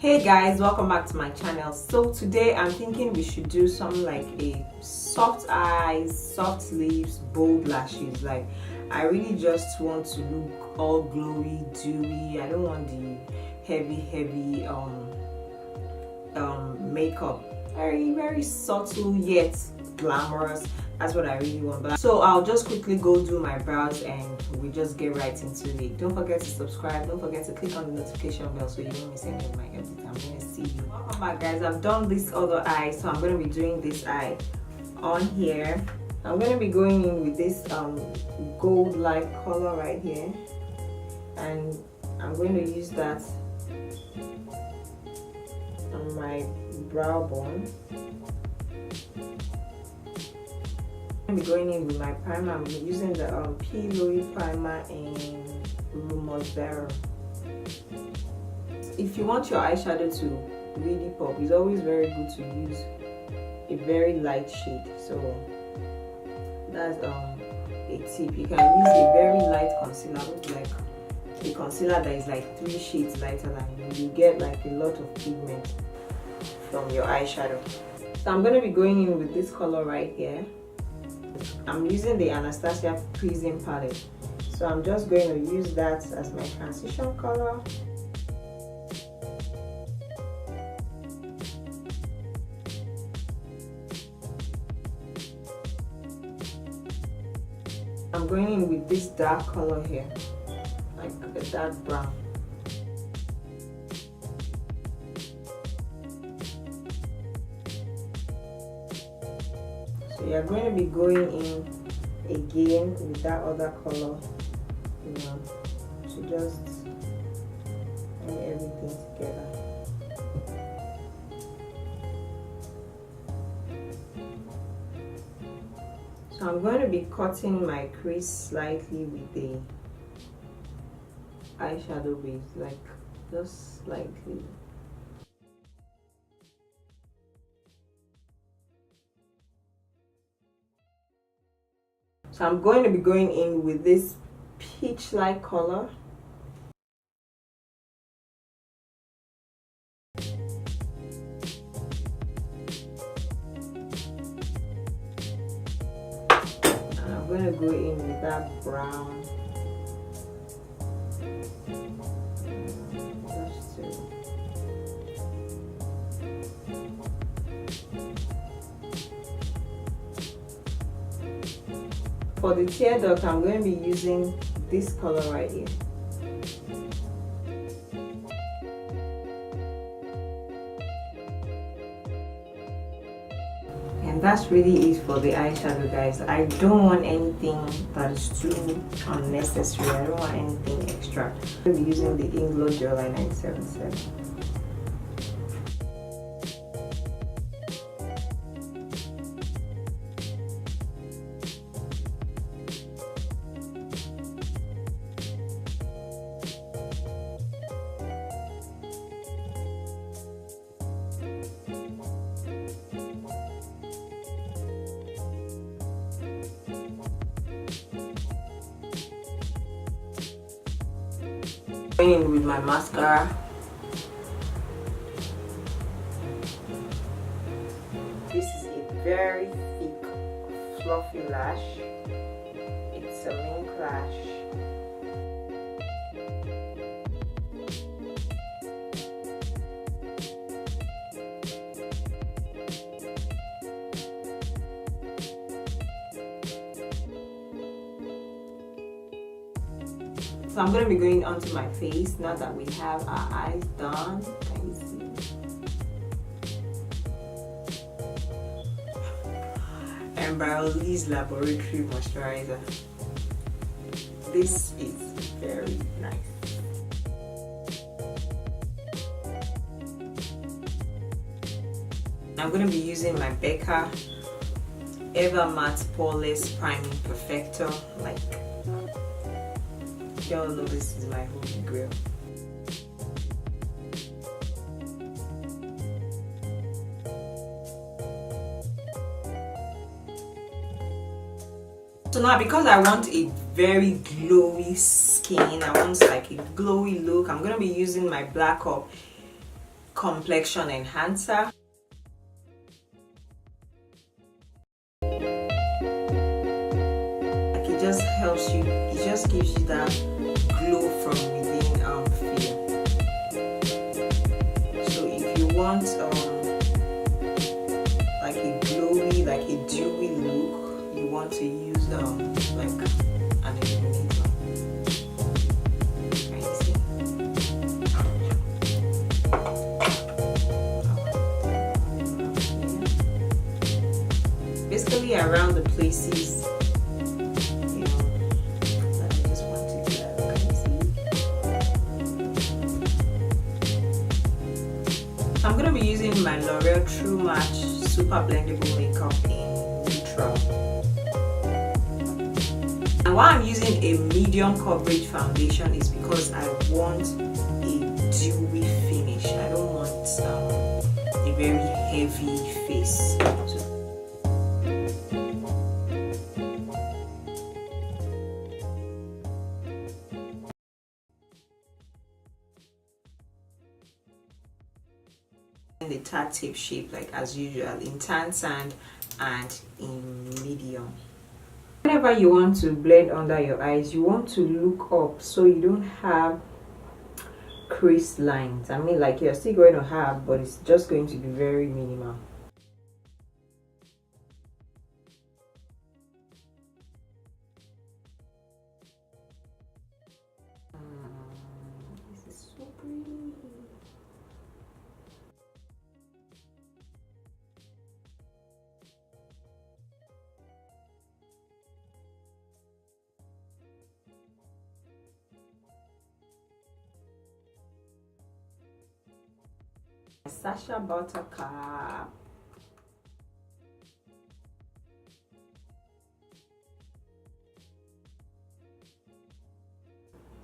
Hey guys, welcome back to my channel. So today I'm thinking we should do something like a soft eyes, soft lips, bold lashes. Like I really just want to look all glowy, dewy. I don't want the heavy makeup. Very subtle yet glamorous. That's what I really want. So I'll just quickly go do my brows and we just get right into it. Don't forget to subscribe. Don't forget to click on the notification bell so you don't miss any of my updates. I'm going to see you. Welcome back, guys. I've done this other eye, so I'm going to be doing this eye on here. I'm going to be going in with this gold like color right here, and I'm going to use that on my brow bone. I'm going to be going in with my primer. I'm using the Dewy primer in mossbeauhaven. If you want your eyeshadow to really pop, it's always very good to use a very light shade. So that's a tip. You can use a very light concealer, like a concealer that is like 3 shades lighter than you. You get like a lot of pigment from your eyeshadow. So I'm going to be going in with this color right here. I'm using the Anastasia Prism palette, so I'm just going to use that as my transition color. I'm going in with this dark color here, like a dark brown. So you're going to be going in again with that other color, to just bring everything together. So I'm going to be cutting my crease slightly with the eyeshadow base, like just slightly. So I'm going to be going in with this peach-like color. And I'm going to go in with that brown. For the tear duct, I'm going to be using this color right here. And that's really it for the eyeshadow, guys. I don't want anything that is too unnecessary. I don't want anything extra. I'm going to be using the Inglow Gel Line 977. Going in with my mascara. This is a very thick, fluffy lash. It's a mink lash. So I'm going to be going onto my face now that we have our eyes done. Can you see? And Baroli's Laboratory Moisturizer. This is very nice. I'm going to be using my Becca Ever Matte Poreless Priming Perfector. Like, y'all know this is my holy grail. So now, because I want a very glowy skin, I want like a glowy look, I'm going to be using my Black Up complexion enhancer. Like, it just helps you, it just gives you that glow from within feel. So if you want like a glowy, like a dewy look, you want to use like an illuminator. Can you see? Basically around the places, you know, that I just want to do that. Can you see? I'm going to be using my L'Oreal True Match Super Blendable Makeup in Neutral. And why I'm using a medium coverage foundation is because I want a dewy finish. I don't want a very heavy face. The tart tip shape, like as usual, in tan sand and in medium. Whenever you want to blend under your eyes, you want to look up so you don't have crease lines. I mean, like, you're still going to have, but it's just going to be very minimal. This is so pretty. Sasha Buttercup.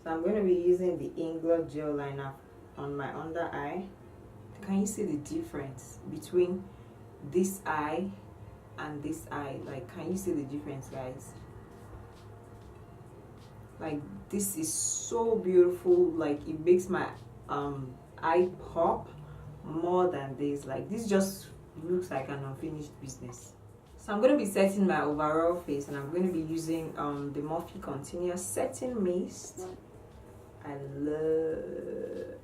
So I'm going to be using the Inglot gel liner on my under eye. Can you see the difference between this eye and this eye? Like, can you see the difference, guys? Like, this is so beautiful. Like, it makes my eye pop more than this. Like, this just looks like an unfinished business. So I'm going to be setting my overall face, and I'm going to be using the Morphe Continuous Setting Mist. I love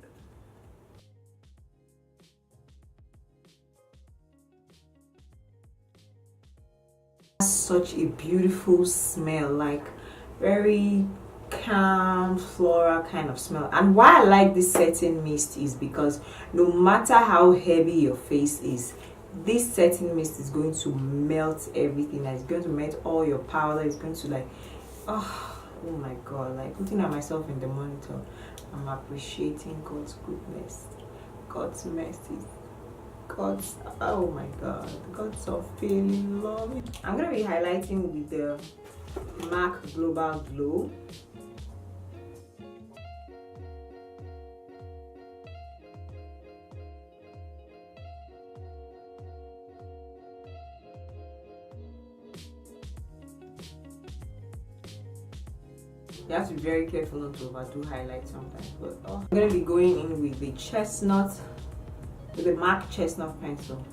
such a beautiful smell, like very calm floral kind of smell. And why I like this setting mist is because no matter how heavy your face is, this setting mist is going to melt everything. It's going to melt all your powder. It's going to, like, oh my god, like looking at myself in the monitor, I'm appreciating God's goodness, God's mercy, God's, oh my god, God's unfailing love. I'm gonna be highlighting with the MAC Global Glow. You have to be very careful not to overdo highlight sometimes. But I'm going to be going in with the chestnut, with the MAC chestnut pencil.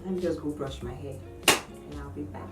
Let me just go brush my hair and I'll be back.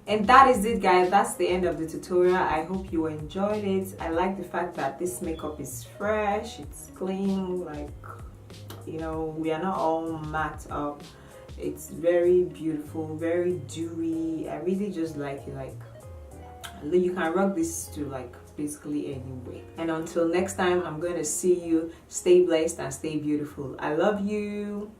And that is it, guys. That's the end of the tutorial. I hope you enjoyed it. I like the fact that this makeup is fresh, it's clean, like, you know, we are not all matte up. It's very beautiful, very dewy. I really just like it. Like, you can rock this to like basically anyway. And until next time, I'm going to see you. Stay blessed and stay beautiful. I love you.